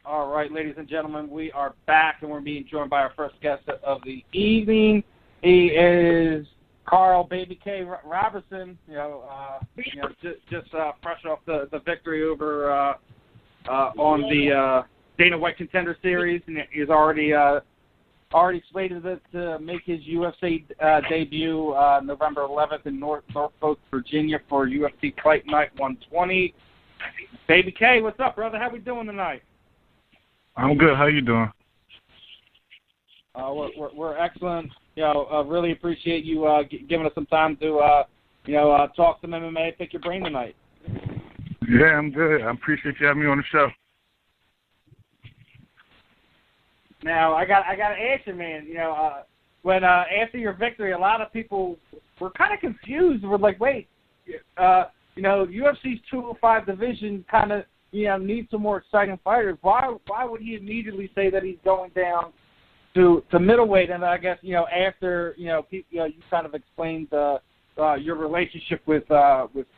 All right, ladies and gentlemen, we are back, and we're being joined by our first guest of the evening. He is Karl Baby K Roberson. Just fresh off the victory over on the Dana White Contender Series, and he's already slated to make his UFC debut November 11th in Norfolk, Virginia, for UFC Fight Night 120. Baby K, what's up, brother? How we doing tonight? I'm good. How you doing? We're excellent. Really appreciate you giving us some time to talk some MMA, pick your brain tonight. Yeah, I'm good. I appreciate you having me on the show. Now I got to ask you, man. When after your victory, a lot of people were kind of confused. We're like, wait, UFC's 205 division kind of needs some more exciting fighters. Why would he immediately say that he's going down to middleweight? And I guess after you kind of explained your relationship with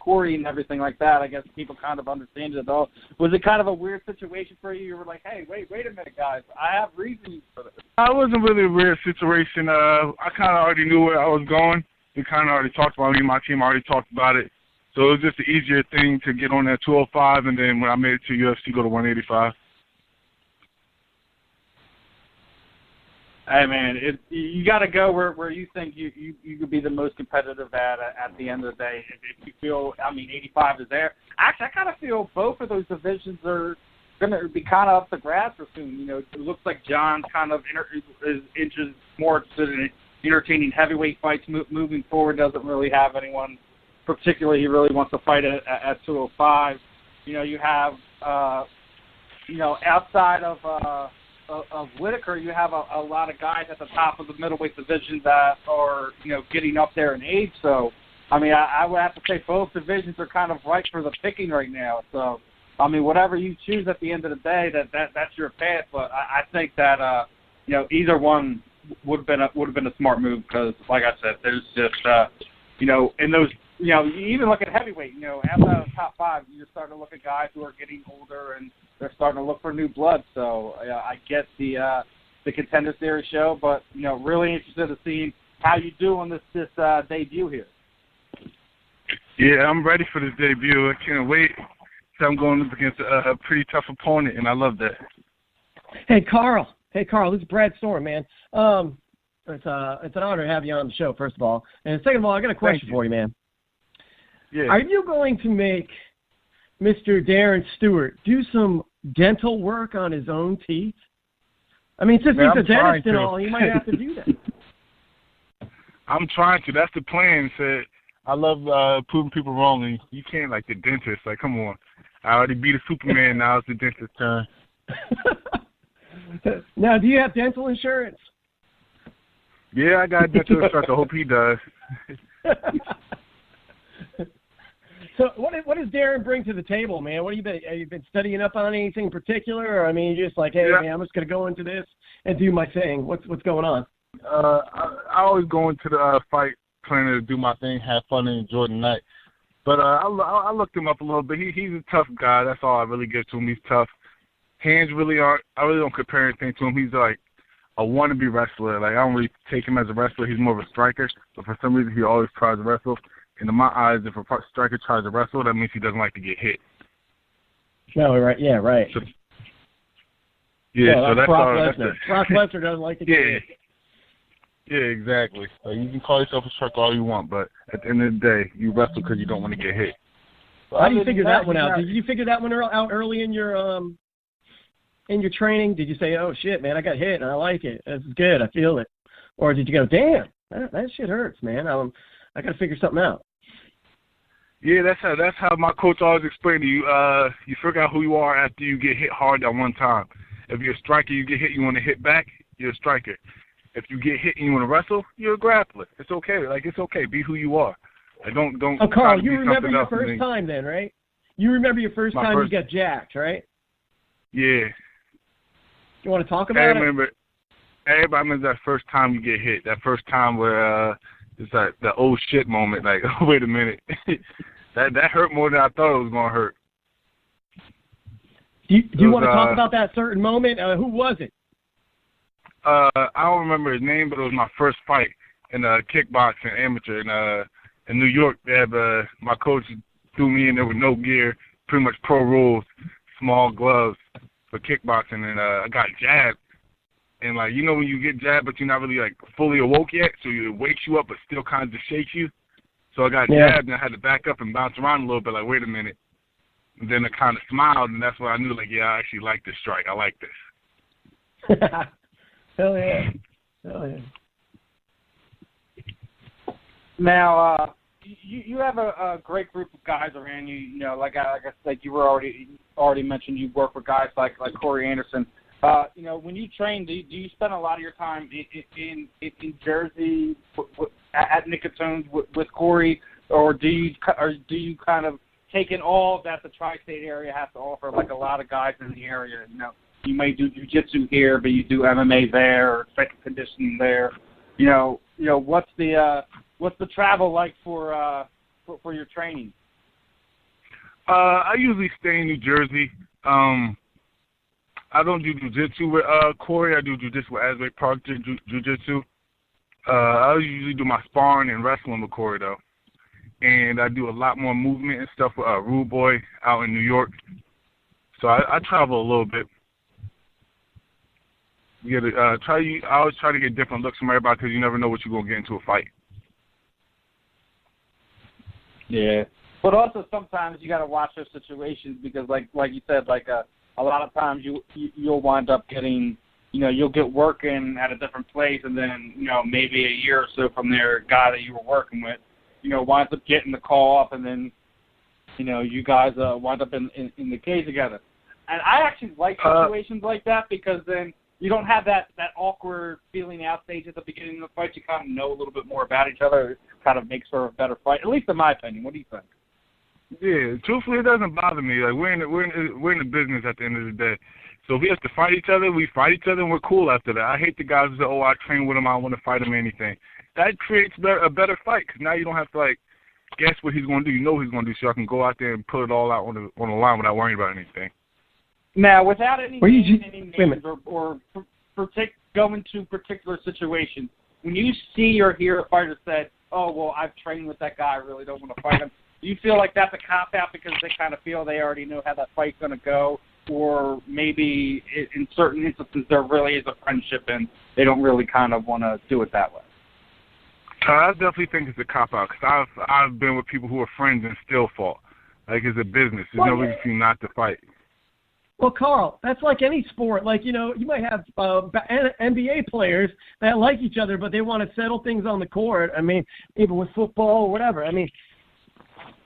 Corey and everything like that, I guess people kind of understand it all. Was it kind of a weird situation for you? You were like, hey, wait a minute, guys, I have reasons for this. It wasn't really a weird situation. I kind of already knew where I was going. We kind of already talked about it. Me and my team already talked about it. So it was just an easier thing to get on that 205, and then when I made it to UFC, go to 185. Hey, man, you got to go where you think you could be the most competitive at the end of the day. If you feel, 85 is there. Actually, I kind of feel both of those divisions are going to be kind of up to grass for soon. It looks like John kind of is more interested in entertaining heavyweight fights moving forward. Doesn't really have anyone particularly he really wants to fight at 205. You have, outside of Whitaker, you have a lot of guys at the top of the middleweight division that are, getting up there in age. So, I would have to say both divisions are kind of ripe for the picking right now. So, whatever you choose at the end of the day, that's your path. But I think that, either one would have been a smart move because, like I said, there's just, in those. You even look at heavyweight, outside of the top five, you're starting to look at guys who are getting older and they're starting to look for new blood. So I get the Contender Series show, but, really interested in seeing how you do on this debut here. Yeah, I'm ready for this debut. I can't wait. So I'm going up against a pretty tough opponent, and I love that. Hey, Karl, this is Brad Storm, man. It's an honor to have you on the show, first of all. And second of all, I got a question for you, man. Yeah. Are you going to make Mr. Darren Stewart do some dental work on his own teeth? Since he's a dentist and all, he might have to do that. I'm trying to. That's the plan. Said I love proving people wrong, and you can't like the dentist. Like, come on. I already beat a Superman. Now it's the dentist's turn. Now, do you have dental insurance? Yeah, I got dental insurance. I hope he does. So what does Darren bring to the table, man? Have you been studying up on anything in particular, or you're just like, hey, man, I'm just gonna go into this and do my thing. What's going on? I always go into the fight planning to do my thing, have fun, and enjoy the night. But I looked him up a little bit. He's a tough guy. That's all I really give to him. He's tough. Hands really aren't. I really don't compare anything to him. He's like a wannabe wrestler. Like, I don't really take him as a wrestler. He's more of a striker. But for some reason, he always tries to wrestle. And in my eyes, if a striker tries to wrestle, that means he doesn't like to get hit. No, right. Yeah, right. So, so that's Brock Lesnar. Brock Lesnar doesn't like to get hit. Yeah, exactly. So you can call yourself a striker all you want, but at the end of the day, you wrestle because you don't want to get hit. How do you figure that one out? Did you figure that one out early in your training? Did you say, oh, shit, man, I got hit, and I like it. This is good. I feel it. Or did you go, damn, that shit hurts, man. I got to figure something out. Yeah, that's how my coach always explained to you. You figure out who you are after you get hit hard at one time. If you're a striker, you get hit, you want to hit back, you're a striker. If you get hit and you want to wrestle, you're a grappler. It's okay. Like, it's okay. Be who you are. Like, don't. Oh, Karl, you remember your first time then, right? You remember your first time you got jacked, right? Yeah. You want to talk about it? Everybody remembers that first time you get hit. That first time where it's like the oh shit moment. Like, oh, wait a minute. that hurt more than I thought it was gonna hurt. Do you want to talk about that certain moment? Who was it? I don't remember his name, but it was my first fight in kickboxing amateur in New York. They have my coach threw me in there with no gear, pretty much pro rules, small gloves for kickboxing, and I got jabbed. And like when you get jabbed, but you're not really like fully awoke yet, so it wakes you up, but still kind of just shakes you. So I got jabbed, and I had to back up and bounce around a little bit. Like, wait a minute. And then I kind of smiled, and that's when I knew, like, yeah, I actually like this strike. I like this. Hell yeah. Hell yeah. Now, you have a great group of guys around you. You know, like I said, you were already mentioned you work with guys like Corey Anderson. When you train, do you spend a lot of your time in Jersey at Nicotone with Corey, or do you kind of take in all that the tri-state area has to offer? Like a lot of guys in the area, you may do jiu-jitsu here, but you do MMA there, or strength conditioning there. What's the travel like for your training? I usually stay in New Jersey. I don't do jiu-jitsu with Corey. I do jiu-jitsu with Asbury Park jiu-jitsu. I usually do my sparring and wrestling with Corey, though. And I do a lot more movement and stuff with Rude Boy out in New York. So I travel a little bit. I always try to get different looks from everybody because you never know what you're going to get into a fight. Yeah. But also sometimes you got to watch those situations because, like you said, a lot of times you'll wind up getting, you'll get working at a different place, and then, maybe a year or so from there, a guy that you were working with, winds up getting the call up, and then, you guys wind up in the cage together. And I actually like situations like that because then you don't have that awkward feeling out stage at the beginning of the fight. You kind of know a little bit more about each other. It kind of makes for a better fight, at least in my opinion. What do you think? Yeah, truthfully, it doesn't bother me. Like we're in the business at the end of the day. So if we have to fight each other, we fight each other, and we're cool after that. I hate the guys who say, "Oh, I train with him, I want to fight him," or anything. That creates a better fight because now you don't have to guess what he's going to do. You know what he's going to do, so I can go out there and put it all out on the line without worrying about anything. Now, without any names or going to particular situations, when you see or hear a fighter say, "Oh, well, I've trained with that guy, I really don't want to fight him," do you feel like that's a cop-out because they kind of feel they already know how that fight's going to go, or maybe in certain instances there really is a friendship and they don't really kind of want to do it that way? I definitely think it's a cop-out because I've been with people who are friends and still fought. Like, it's a business. There's no reason for you not to fight. Well, Karl, that's like any sport. Like, you might have NBA players that like each other, but they want to settle things on the court. I mean, even with football or whatever. I mean,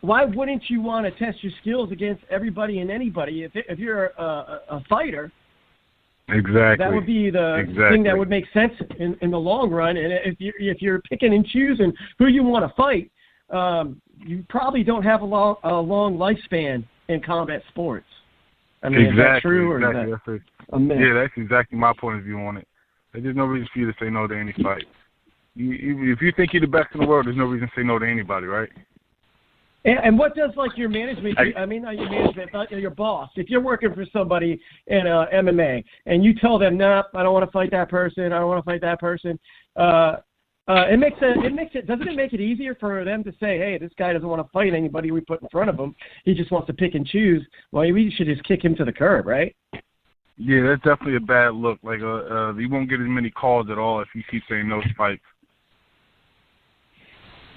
why wouldn't you want to test your skills against everybody and anybody? If you're a fighter, exactly, that would be the thing that would make sense in the long run. And if you're picking and choosing who you want to fight, you probably don't have a long lifespan in combat sports. I mean, exactly, is that true or exactly. is that a myth? Yeah, that's exactly my point of view on it. There's no reason for you to say no to any fight. If you think you're the best in the world, there's no reason to say no to anybody, right? And what does your management do? I mean, not your management, but your boss. If you're working for somebody in MMA and you tell them, "Nah, I don't want to fight that person. I don't want to fight that person," doesn't it make it easier for them to say, "Hey, this guy doesn't want to fight anybody we put in front of him. He just wants to pick and choose." Well, we should just kick him to the curb, right? Yeah, that's definitely a bad look. Like, you won't get as many calls at all if you keep saying no to fights.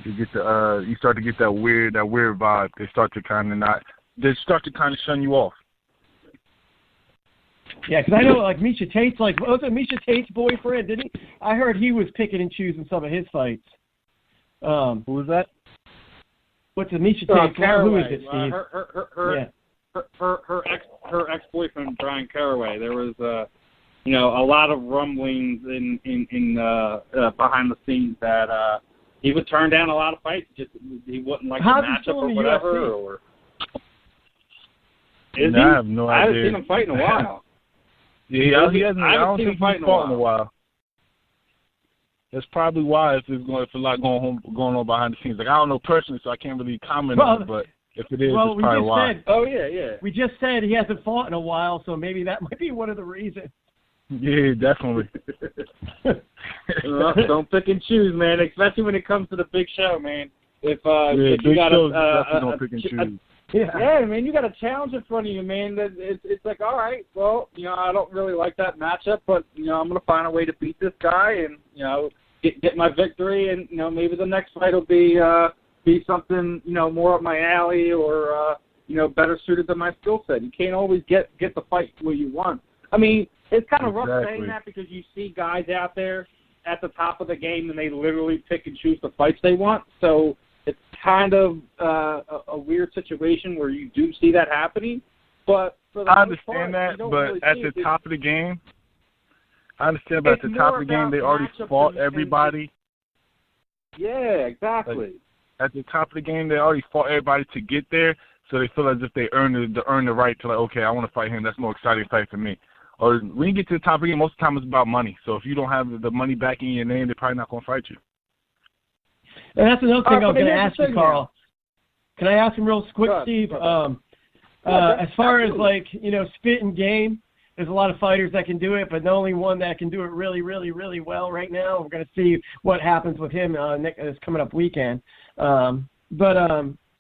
You start to get that weird vibe. They start to kind of shun you off. Yeah, because I know Misha Tate's wasn't Misha Tate's boyfriend? Didn't he? I heard he was picking and choosing some of his fights. Who was that? What's the Misha Tate? Who is it, Steve? Her ex-boyfriend Brian Caraway. There was a lot of rumblings in behind the scenes that. He would turn down a lot of fights. Just he wouldn't like the matchup or whatever. Or is he? I have no idea. I haven't seen him fight in a while. Yeah, he hasn't. I don't think he's fought in a while. That's probably why if there's a lot going on behind the scenes. Like, I don't know personally, so I can't really comment on it. But If it is, well, it's probably why. We just said he hasn't fought in a while, so maybe that might be one of the reasons. Yeah, definitely. Well, don't pick and choose, man, especially when it comes to the big show, man. If you got definitely don't pick and choose. Yeah, man, you got a challenge in front of you, man. It's like, all right, well, I don't really like that matchup, but, I'm going to find a way to beat this guy and, get my victory, and, maybe the next fight will be something, more up my alley or, better suited to my skill set. You can't always get the fight where you want. I mean, it's kind of rough saying that because you see guys out there at the top of the game and they literally pick and choose the fights they want. So it's kind of a weird situation where you do see that happening. But for the I most understand part, that, but at the top of the game, they already fought everybody. Yeah, exactly. Like, at the top of the game, they already fought everybody to get there, so they feel as if they earned the right to, like, okay, I want to fight him. That's a more exciting fight for me. Or when you get to the top of the game, most of the time it's about money. So if you don't have the money backing your name, they're probably not going to fight you. And that's another thing I was going to ask you, Karl. Can I ask him real quick, Steve? As far as, like, spit and game, there's a lot of fighters that can do it, but the only one that can do it really, really, really well right now, we're going to see what happens with him this coming up weekend. But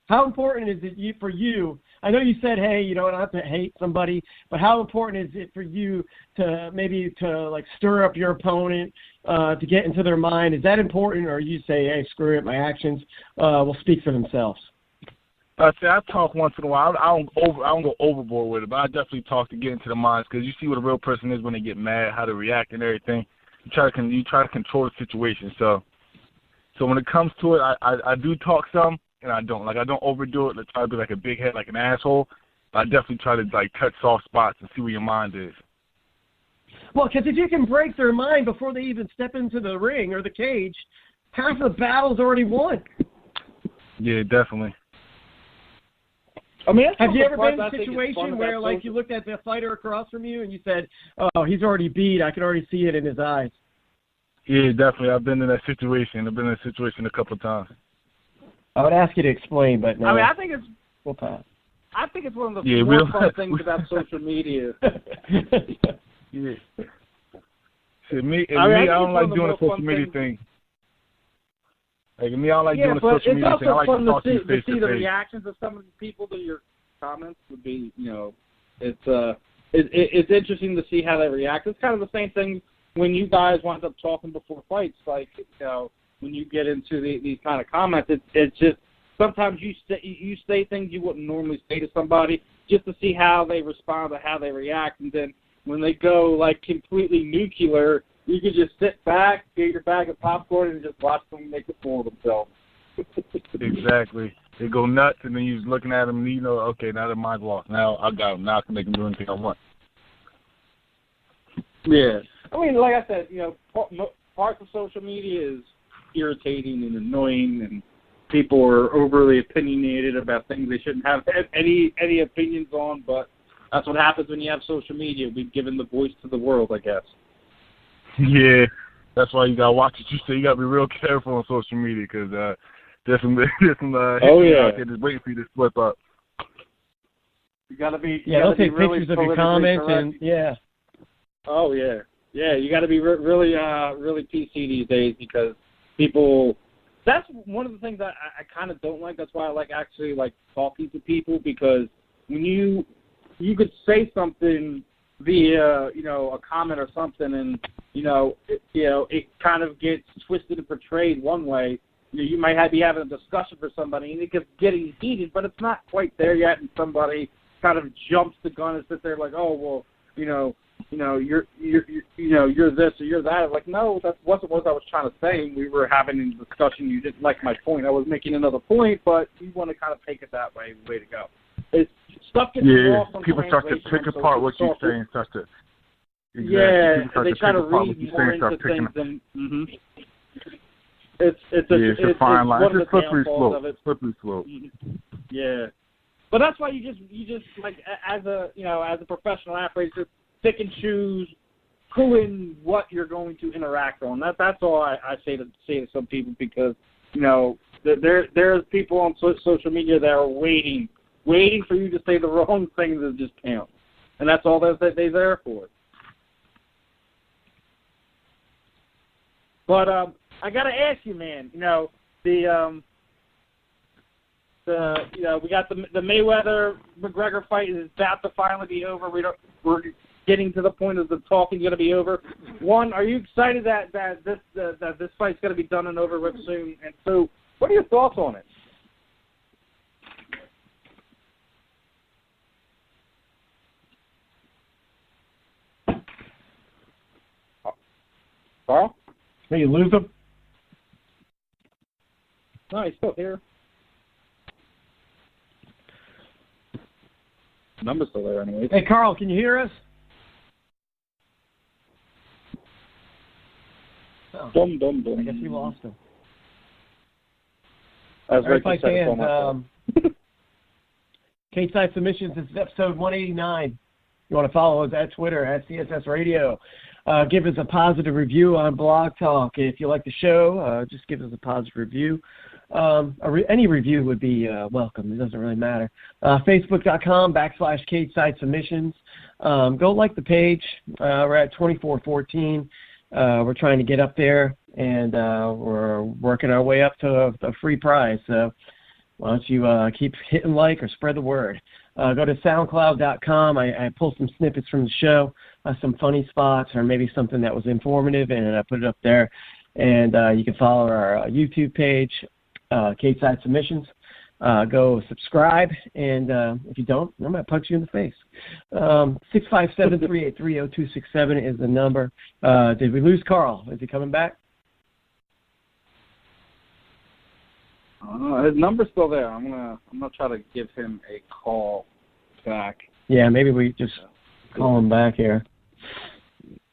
how important is it for you? I know you said, hey, you don't have to hate somebody, but how important is it for you to maybe like stir up your opponent to get into their mind? Is that important, or you say, hey, screw it, my actions will speak for themselves? I talk once in a while. I don't go overboard with it, but I definitely talk to get into the minds because you see what a real person is when they get mad, how they react and everything. You try to control the situation. So when it comes to it, I do talk some. And I don't. Like, I don't overdo it. I try to be like a big head, like an asshole. But I definitely try to, like, touch soft spots and see where your mind is. Well, because if you can break their mind before they even step into the ring or the cage, half the battle's already won. Yeah, definitely. I mean, have you ever been in a situation where, like, you looked at the fighter across from you and you said, oh, he's already beat. I can already see it in his eyes. Yeah, definitely. I've been in that situation. I've been in that situation a couple of times. I would ask you to explain, but no. I mean, I think it's. We'll pass. I think it's one of the more fun things about social media. Yeah. See, I don't like doing the social media thing. Like, me, I don't like doing the social media thing. I like to talk to you face to face. See the reactions of some of the people to your comments would be, it's interesting to see how they react. It's kind of the same thing when you guys wind up talking before fights, like, when you get into these kind of comments, it's just sometimes you say things you wouldn't normally say to somebody just to see how they respond or how they react, and then when they go like completely nuclear, you can just sit back, get your bag of popcorn, and just watch them make a fool of themselves. Exactly. They go nuts, and then you're just looking at them, and okay, now their mind's lost. Now I got them. Now I can make them do anything I want. Yeah. I mean, like I said, parts of social media is irritating and annoying, and people are overly opinionated about things they shouldn't have any opinions on, but that's what happens when you have social media. We've given the voice to the world, I guess. Yeah, that's why you got to watch what you say. You got to be real careful on social media because there's some out there just waiting for you to slip up. You got to be they'll take really pictures of your comments correct. and Oh yeah. Yeah, you got to be really PC these days because people. That's one of the things I kind of don't like. That's why I like actually like talking to people, because when you could say something via a comment or something, and it kind of gets twisted and portrayed one way. You might be having a discussion for somebody, and it gets getting heated, but it's not quite there yet, and somebody kind of jumps the gun and sits there like, oh well, you're this or you're that. Like, no, that wasn't what I was trying to say. We were having a discussion. You didn't like my point. I was making another point, but you want to kind of take it that way. Way to go. It's stuff gets lost on people start to pick apart what you say and start to. Exactly. Yeah, they try to read more into things than. Mm-hmm. It's a fine line. It's a slippery slope. Slippery slope. Yeah, but that's why you just like as a professional athlete, just pick and choose who and what you're going to interact on. That's all I say to some people, because there's people on social media that are waiting for you to say the wrong thing that just counts, and that's all they're there for. But I got to ask you, man. We got the Mayweather-McGregor fight is about to finally be over. We're getting to the point of the talking going to be over. One, are you excited that this fight's going to be done and over with soon? And two, what are your thoughts on it? Karl? Hey, you lose him? No, he's still here. Number's still there anyway. Hey, Karl, can you hear us? Oh. Dum. I guess we lost him. All right, fight fans, Cage-Side Submissions, this is episode 189. You want to follow us at Twitter, at CSS Radio. Give us a positive review on Blog Talk. If you like the show, just give us a positive review. Any review would be welcome. It doesn't really matter. Facebook.com/Cage-Side Submissions. Go like the page. We're at 2414. We're trying to get up there, and we're working our way up to a free prize. So why don't you keep hitting like or spread the word. Go to SoundCloud.com. I pull some snippets from the show, some funny spots, or maybe something that was informative, and I put it up there. And you can follow our YouTube page, Cage-Side Submissions. Go subscribe, and if you don't, I'm going to punch you in the face. 657-383-0267 is the number. Did we lose Karl? Is he coming back? His number's still there. I'm gonna try to give him a call back. Yeah, maybe we just call him back here.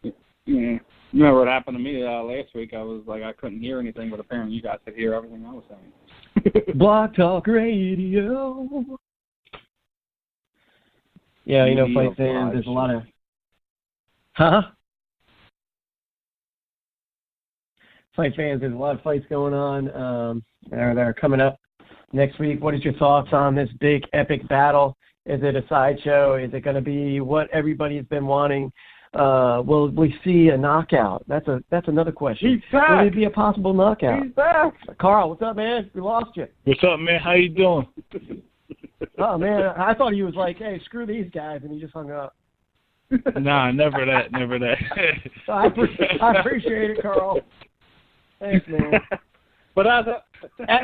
Yeah. You remember what happened to me last week? I was like, I couldn't hear anything, but apparently you guys could hear everything I was saying. Blog Talk Radio. Yeah, fight fans, there's a lot of... Huh? Fight fans, there's a lot of fights going on that are coming up next week. What is your thoughts on this big, epic battle? Is it a sideshow? Is it going to be what everybody's been wanting? Will we see a knockout? That's another question. He's back. Will it be a possible knockout? He's back. Karl, what's up, man? We lost you. What's up, man? How you doing? Oh, man, I thought he was like, hey, screw these guys, and he just hung up. Nah, never that. I appreciate it, Karl. Thanks, man. But at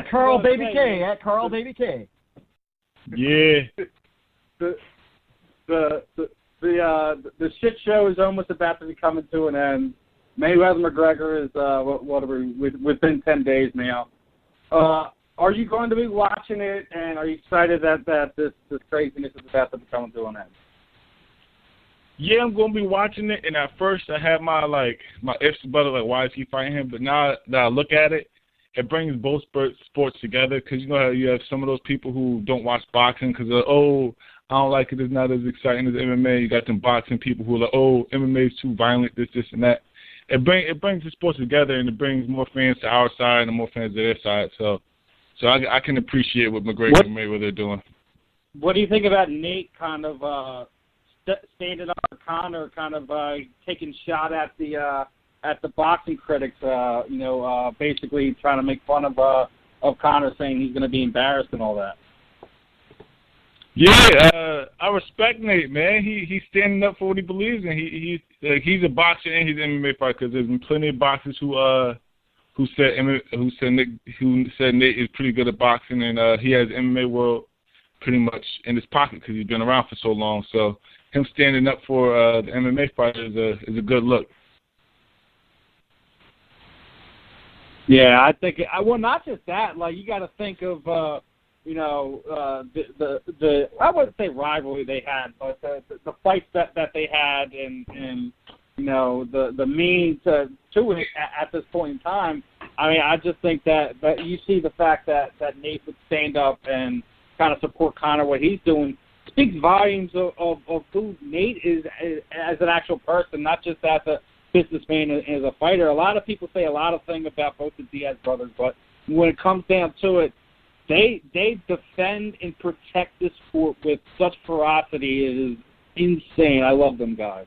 Karl Baby K. At Karl Baby K. Yeah. The shit show is almost about to be coming to an end. Mayweather-McGregor is what are we within 10 days now. Are you going to be watching it, and are you excited that this craziness is about to be coming to an end? Yeah, I'm going to be watching it, and at first I had my ifs about it, like, why is he fighting him? But now that I look at it, it brings both sports together, because you know how you have some of those people who don't watch boxing because I don't like it, it's not as exciting as MMA. You got them boxing people who are like, MMA is too violent, this and that. It brings the sports together, and it brings more fans to our side and more fans to their side. So I can appreciate what McGregor and Mayweather are doing. What do you think about Nate kind of standing up for Conor, kind of taking shot at the boxing critics? Basically trying to make fun of Conor, saying he's going to be embarrassed and all that. Yeah, I respect Nate, man. He's standing up for what he believes in. He's a boxer and he's an MMA fighter, because there's been plenty of boxers who said Nate is pretty good at boxing, and he has the MMA world pretty much in his pocket because he's been around for so long. So him standing up for the MMA fighter is a good look. Yeah, I think not just that. Like, you got to think of the I wouldn't say rivalry they had, but the fights that they had, and the means to it at this point in time. I mean, I just think that you see the fact that Nate would stand up and kind of support Conor, what he's doing, speaks volumes of who Nate is as an actual person, not just as a businessman and as a fighter. A lot of people say a lot of things about both the Diaz brothers, but when it comes down to it, they defend and protect this sport with such ferocity. It is insane. I love them guys.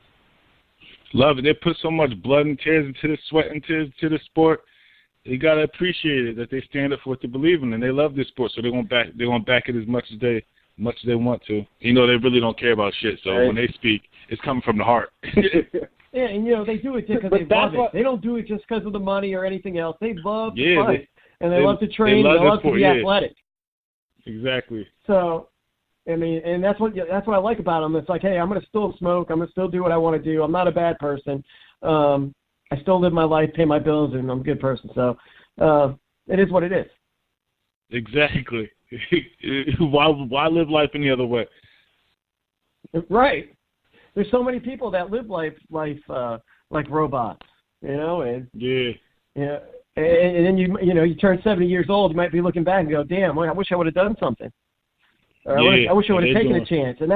Love it. They put so much blood and tears into the sweat into the sport. You gotta appreciate it that they stand up for what they believe in, and they love this sport, so they won't back it as much as they want to. You know, they really don't care about shit. So when they speak, it's coming from the heart. Yeah, and they do it because they love it. They don't do it just because of the money or anything else. They love to fight, and they love to train, and they love to be athletic. Exactly. So, I mean, and that's what I like about them. It's like, hey, I'm going to still smoke. I'm going to still do what I want to do. I'm not a bad person. I still live my life, pay my bills, and I'm a good person. So it is what it is. Exactly. Why live life any other way? Right. There's so many people that live life like robots, and and then you turn 70 years old, you might be looking back and go, damn, I wish I would have done something. Or I wish I would have taken a chance. And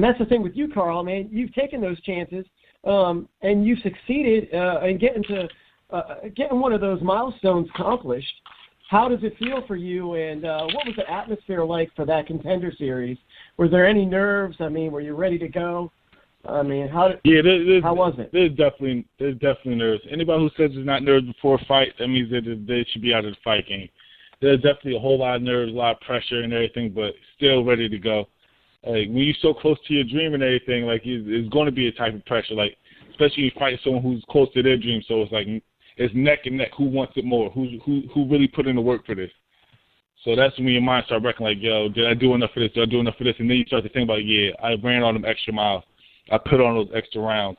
that's the thing with you, Karl, man. You've taken those chances, and you've succeeded in getting one of those milestones accomplished. How does it feel for you, and what was the atmosphere like for that Contender series? Were there any nerves? I mean, were you ready to go? I mean, how was it? There's definitely nerves. Anybody who says there's not nerves before a fight, that means that they should be out of the fight game. There's definitely a whole lot of nerves, a lot of pressure and everything, but still ready to go. Like, when you're so close to your dream and everything, like, it's going to be a type of pressure, like, especially when you fight someone who's close to their dream. So it's like, it's neck and neck. Who wants it more? Who really put in the work for this? So that's when your mind starts reckoning, like, yo, did I do enough for this? Did I do enough for this? And then you start to think about, yeah, I ran all them extra miles. I put on those extra rounds.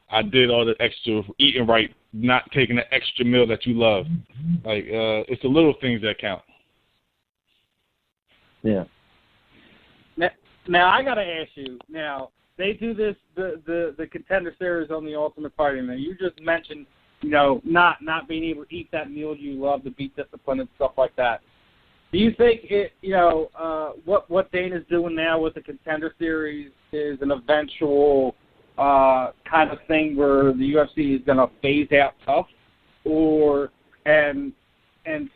I did all the extra eating right, not taking the extra meal that you love. Like, it's the little things that count. Yeah. Now I got to ask you. Now they do this the Contender series on the Ultimate Fighting. Now you just mentioned, not being able to eat that meal you love, to be disciplined and stuff like that. Do you think what Dana's doing now with the Contender series is an eventual kind of thing where the UFC is going to phase out tough, and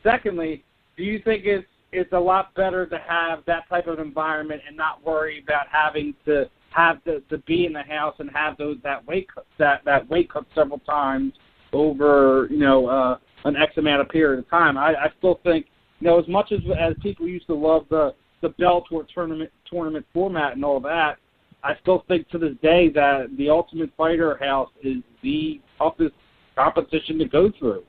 secondly, do you think it's a lot better to have that type of environment and not worry about having to be in the house and have that weight cut several times over an X amount of period of time? I still think, as much as people used to love the Bellator tournament format and all that, I still think to this day that the Ultimate Fighter house is the toughest competition to go through.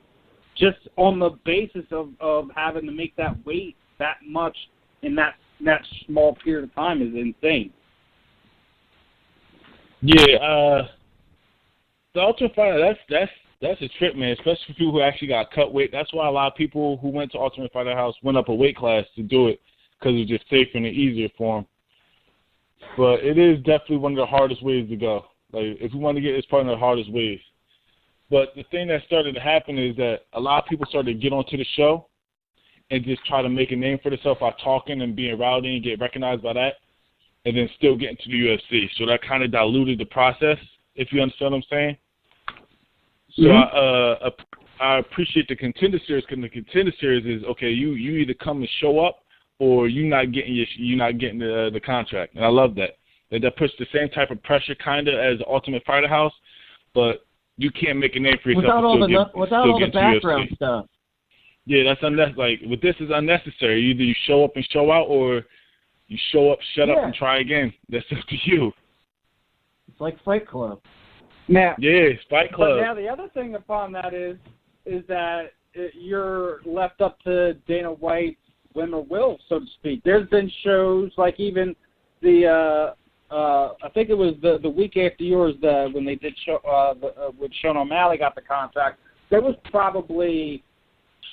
Just on the basis of having to make that weight that much in that small period of time is insane. Yeah, the Ultimate Fighter, that's a trip, man, especially for people who actually got cut weight. That's why a lot of people who went to Ultimate Fighter House went up a weight class to do it, because it's just safer and easier for them. But it is definitely one of the hardest ways to go. Like, if you want to get, it's probably one of the hardest ways. But the thing that started to happen is that a lot of people started to get onto the show and just try to make a name for themselves by talking and being rowdy and get recognized by that, and then still get into the UFC. So that kind of diluted the process, if you understand what I'm saying. So I appreciate the Contender series, because the Contender series is, okay, you either come and show up, or you're not getting the contract, and I love that. That puts the same type of pressure kind of as the Ultimate Fighter House, but you can't make a name for yourself without all the background stuff. Yeah, that's unnecessary. Like, with this is unnecessary. Either you show up and show out, or you show up, shut up, and try again. That's up to you. It's like Fight Club. Now, yeah, it's Fight Club. But now the other thing upon that is that you're left up to Dana White's whim or will, so to speak. There's been shows like even the I think it was the week after yours, when they did show when Sean O'Malley got the contract. There was probably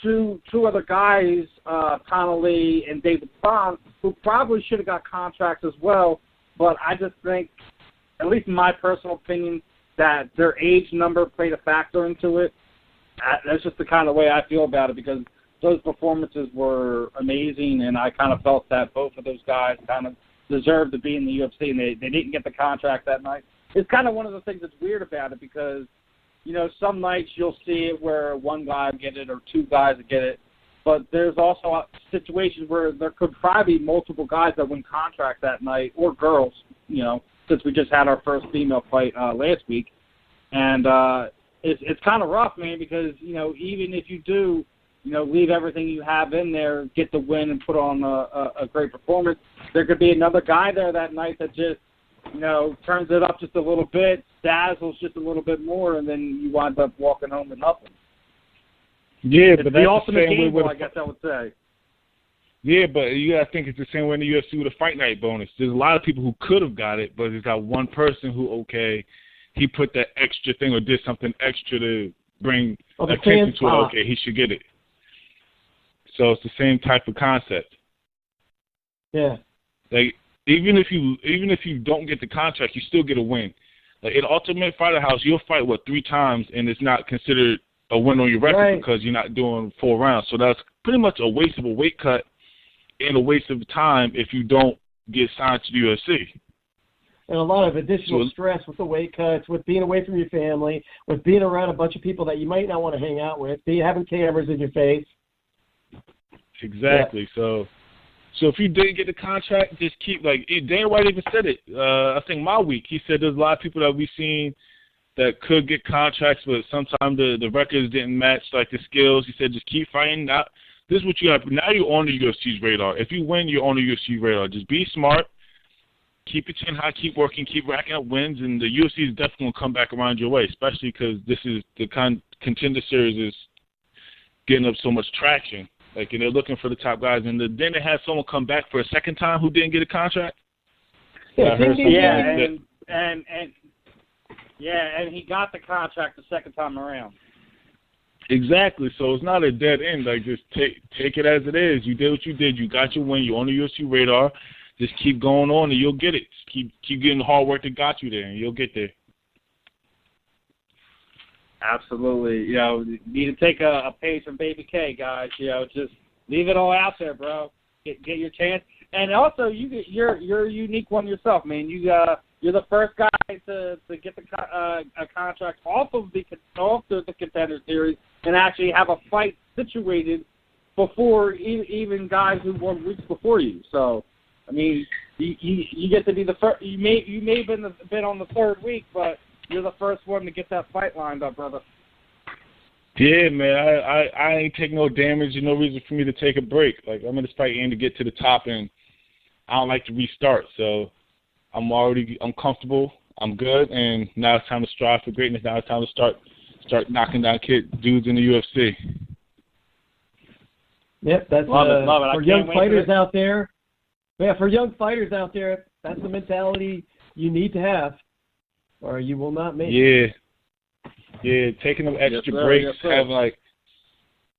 two other guys, Connolly and David Fong, who probably should have got contracts as well. But I just think, at least in my personal opinion, that their age number played a factor into it. That's just the kind of way I feel about it, because those performances were amazing, and I kind of felt that both of those guys kind of deserved to be in the UFC, and they didn't get the contract that night. It's kind of one of the things that's weird about it, because, some nights you'll see it where one guy will get it or two guys will get it, but there's also situations where there could probably be multiple guys that win contracts that night, or girls, you know, since we just had our first female fight last week. And it's kind of rough, man, because, you know, even if you do, you know, leave everything you have in there, get the win and put on a great performance, there could be another guy there that night that just, you know, turns it up just a little bit, dazzles just a little bit more, and then you wind up walking home with nothing. Yeah, it's but the that's ultimate the same way gamble, I guess I would say. Yeah, but you gotta think it's the same way in the UFC with a fight night bonus. There's a lot of people who could have got it, but there's that one person who, okay, he put that extra thing or did something extra to bring attention to it. Okay, he should get it. So it's the same type of concept. Yeah. Like even if you don't get the contract, you still get a win. Like in Ultimate Fighter House, you'll fight 3 times, and it's not considered a win on your record because you're not doing 4 rounds. So that's pretty much a waste of a weight cut and a waste of time if you don't get signed to the UFC. And a lot of additional stress with the weight cuts, with being away from your family, with being around a bunch of people that you might not want to hang out with, having cameras in your face. Exactly. Yeah. So if you didn't get the contract, just keep, like, Dana White even said it, I think my week. He said there's a lot of people that we've seen that could get contracts, but sometimes the records didn't match, like, the skills. He said just keep fighting. Now, this is what you got. Now you're on the UFC's radar. If you win, you're on the UFC radar. Just be smart. Keep your chin high, keep working, keep racking up wins, and the UFC is definitely going to come back around your way, especially because this is the Contender Series is getting up so much traction. Like, and they're looking for the top guys. And then they had someone come back for a second time who didn't get a contract. And he got the contract the second time around. Exactly. So it's not a dead end. Like, just take it as it is. You did what you did. You got your win. You're on the UFC radar. Just keep going on, and you'll get it. Just keep getting the hard work that got you there, and you'll get there. Absolutely. You know, you need to take a page from Baby K, guys. You know, just leave it all out there, bro. Get your chance. And also, you're a unique one yourself, man. You're the first guy to get a contract off of the Contender Series and actually have a fight situated before even guys who won weeks before you. So, I mean, you get to be the first. You may have been on the third week, but you're the first one to get that fight lined up, brother. Yeah, man. I ain't take no damage. There's no reason for me to take a break. Like, I'm in this fight aim to get to the top, and I don't like to restart. So I'm comfortable. I'm good, and now it's time to strive for greatness. Now it's time to start knocking down dudes in the UFC. Yep, that's love it. For young fighters out there. Yeah, for young fighters out there, that's the mentality you need to have, or you will not make it. Yeah, taking them extra breaks, having like,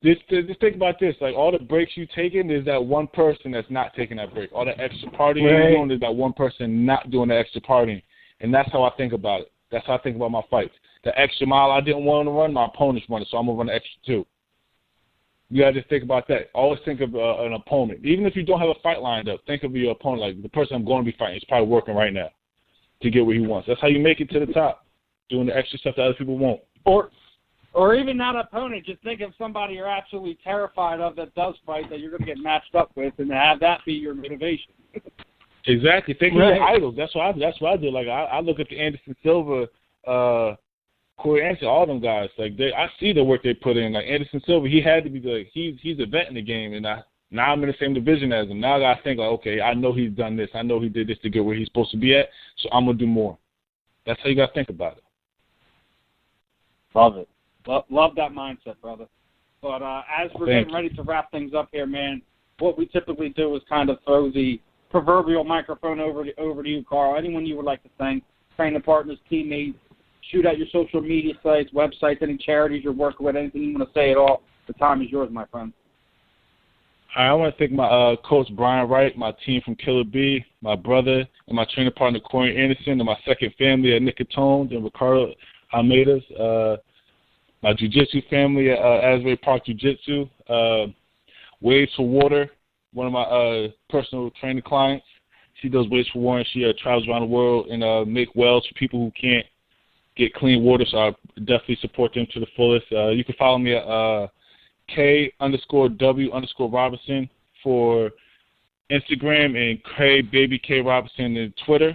just think about this, like all the breaks you taking, there's that one person that's not taking that break. All the extra partying you're doing, there's that one person not doing the extra partying, and that's how I think about it. That's how I think about my fights. The extra mile I didn't want to run, my opponent's running, so I'm gonna run the extra 2. You got to think about that. Always think of an opponent. Even if you don't have a fight lined up, think of your opponent. Like, the person I'm going to be fighting is probably working right now to get what he wants. That's how you make it to the top, doing the extra stuff that other people won't. Or even not opponent. Just think of somebody you're absolutely terrified of that does fight that you're going to get matched up with, and have that be your motivation. Exactly. Think of your idols. That's what I do. Like, I look at the Anderson Silva, Corey Anderson, all them guys, like I see the work they put in. Like Anderson Silva, he had to be like he's a vet in the game, and now I'm in the same division as him. Now I gotta think like, okay, I know he's done this, I know he did this to get where he's supposed to be at, so I'm gonna do more. That's how you gotta think about it. Love it. Love that mindset, brother. But as we're getting ready to wrap things up here, man, what we typically do is kind of throw the proverbial microphone over to you, Karl. Anyone you would like to thank, training partners, teammates, shoot out your social media sites, websites, any charities you're working with, anything you want to say at all. The time is yours, my friend. I want to thank my coach, Brian Wright, my team from Killer B, my brother, and my training partner, Corey Anderson, and my second family at Nicotone and Ricardo Almeida's, my jiu-jitsu family at Asbury Park Jiu-Jitsu, Waves for Water, one of my personal training clients. She does Waves for Water, and she travels around the world and make wells for people who can't get clean water, so I definitely support them to the fullest. You can follow me at K_W_Roberson for Instagram and Baby K Roberson on Twitter.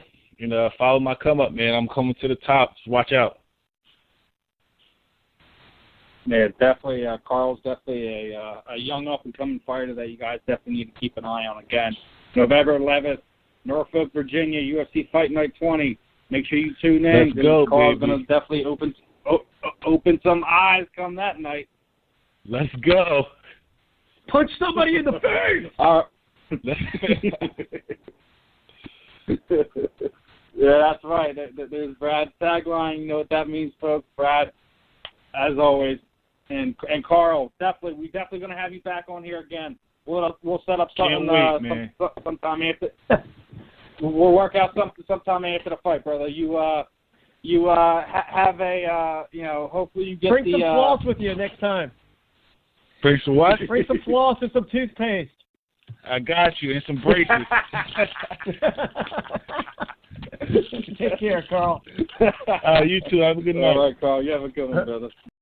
Follow my come up, man. I'm coming to the top. Just watch out. Yeah, definitely. Karl's definitely a young up-and-coming fighter that you guys definitely need to keep an eye on. Again, November 11th, Norfolk, Virginia, UFC Fight Night 20. Make sure you tune in. Let's go, Karl's baby. going to definitely open some eyes come that night. Let's go. Punch somebody in the face. Yeah, that's right. There's Brad's tagline. You know what that means, folks. Brad, as always, and Karl, we definitely going to have you back on here again. We'll set up something. Sometime after. We'll work out something sometime after the fight, brother. You have a hopefully you get Bring some floss with you next time. Bring some what? Bring some floss and some toothpaste. I got you, and some braces. Take care, Karl. You too. Have a good night. All right, Karl. You have a good one, brother.